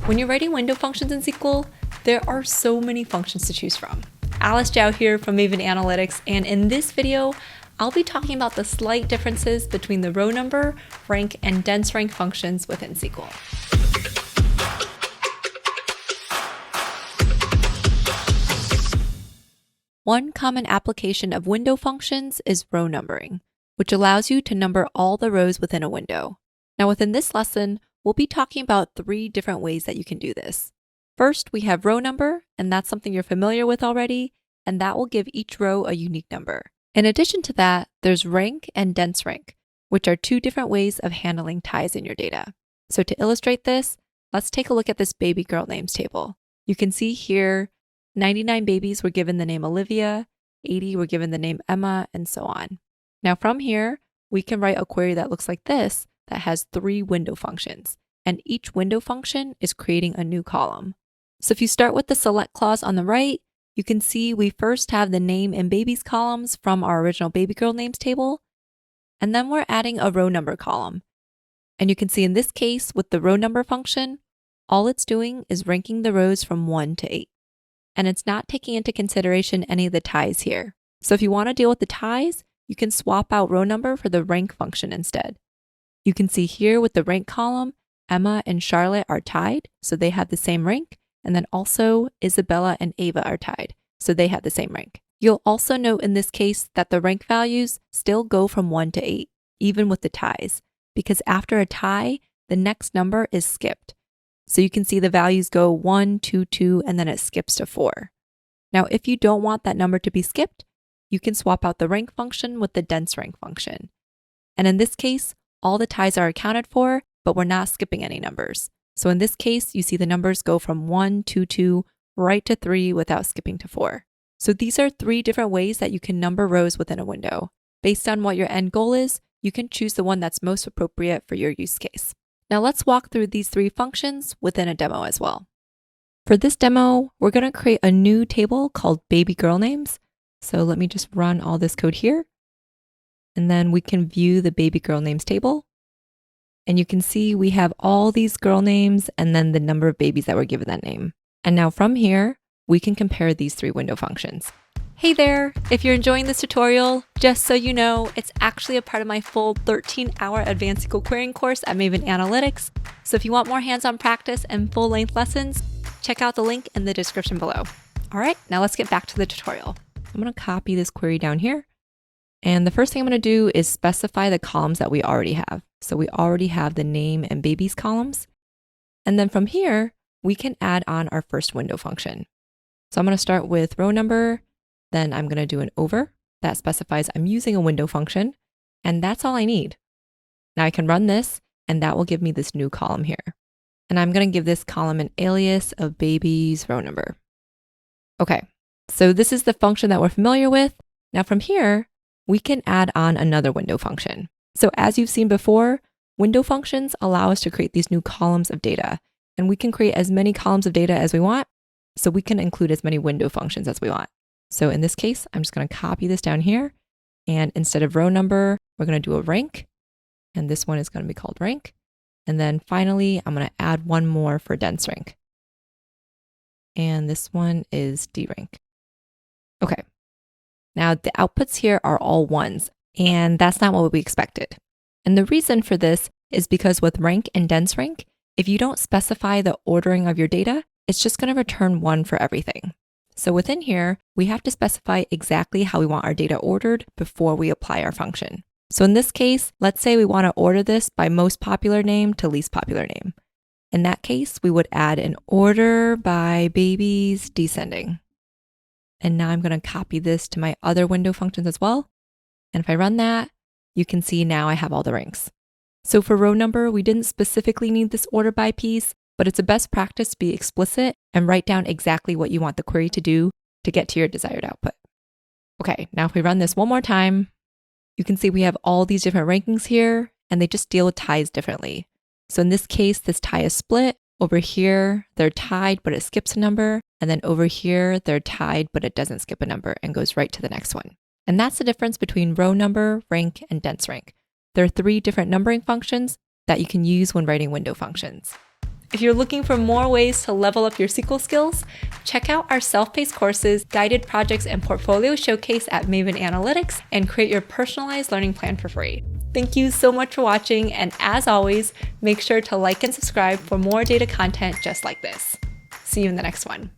When you're writing window functions in SQL, there are so many functions to choose from. Analyst Zhao here from Maven Analytics, and in this video, I'll be talking about the slight differences between the row number, rank, and dense rank functions within SQL. One common application of window functions is row numbering, which allows you to number all the rows within a window. Now within this lesson, we'll be talking about 3 different ways that you can do this. First, we have row number, and that's something you're familiar with already, and that will give each row a unique number. In addition to that, there's rank and dense rank, which are 2 different ways of handling ties in your data. So to illustrate this, let's take a look at this baby girl names table. You can see here, 99 babies were given the name Olivia, 80 were given the name Emma, and so on. Now from here, we can write a query that looks like this that has 3 window functions, and each window function is creating a new column. So if you start with the select clause on the right, you can see we first have the name and babies columns from our original baby girl names table, and then we're adding a row number column. And you can see in this case with the row number function, all it's doing is ranking the rows from 1 to 8. And it's not taking into consideration any of the ties here. So if you want to deal with the ties, you can swap out row number for the rank function instead. You can see here with the rank column, Emma and Charlotte are tied, so they have the same rank. And then also Isabella and Ava are tied, so they have the same rank. You'll also note in this case that the rank values still go from 1 to 8, even with the ties, because after a tie, the next number is skipped. So you can see the values go 1, 2, 2, and then it skips to 4. Now, if you don't want that number to be skipped, you can swap out the rank function with the dense rank function. And in this case, all the ties are accounted for, but we're not skipping any numbers. So in this case, you see the numbers go from 1, 2, 2, right to 3 without skipping to 4. So these are 3 different ways that you can number rows within a window. Based on what your end goal is, you can choose the one that's most appropriate for your use case. Now let's walk through these 3 functions within a demo as well. For this demo, we're going to create a new table called baby girl names. So let me just run all this code here. And then we can view the baby girl names table. And you can see we have all these girl names and then the number of babies that were given that name. And now from here, we can compare these 3 window functions. Hey there! If you're enjoying this tutorial, just so you know, it's actually a part of my full 13-hour advanced SQL querying course at Maven Analytics. So if you want more hands-on practice and full-length lessons, check out the link in the description below. All right, now let's get back to the tutorial. I'm going to copy this query down here. And the first thing I'm going to do is specify the columns that we already have. So we already have the name and babies columns. And then from here, we can add on our first window function. So I'm going to start with row number. Then I'm going to do an over that specifies I'm using a window function. And that's all I need. Now I can run this and that will give me this new column here. And I'm going to give this column an alias of babies row number. Okay, so this is the function that we're familiar with. Now from here, we can add on another window function. So as you've seen before, window functions allow us to create these new columns of data, and we can create as many columns of data as we want, so we can include as many window functions as we want. So in this case, I'm just going to copy this down here, and instead of row number, we're going to do a rank, and this one is going to be called rank. And then finally, I'm going to add one more for dense rank. And this one is D rank. Okay. Now the outputs here are all 1s, and that's not what we expected. And the reason for this is because with rank and dense rank, if you don't specify the ordering of your data, it's just going to return 1 for everything. So within here, we have to specify exactly how we want our data ordered before we apply our function. So in this case, let's say we want to order this by most popular name to least popular name. In that case, we would add an order by babies descending. And now I'm going to copy this to my other window functions as well. And if I run that, you can see now I have all the ranks. So for row number, we didn't specifically need this order by piece, but it's a best practice to be explicit and write down exactly what you want the query to do to get to your desired output. Okay, now if we run this one more time, you can see we have all these different rankings here, and they just deal with ties differently. So in this case, this tie is split. Over here, they're tied, but it skips a number. And then over here, they're tied, but it doesn't skip a number and goes right to the next one. And that's the difference between row number, rank, and dense rank. There are 3 different numbering functions that you can use when writing window functions. If you're looking for more ways to level up your SQL skills, check out our self-paced courses, guided projects, and portfolio showcase at Maven Analytics, and create your personalized learning plan for free. Thank you so much for watching, and as always, make sure to like and subscribe for more data content just like this. See you in the next one.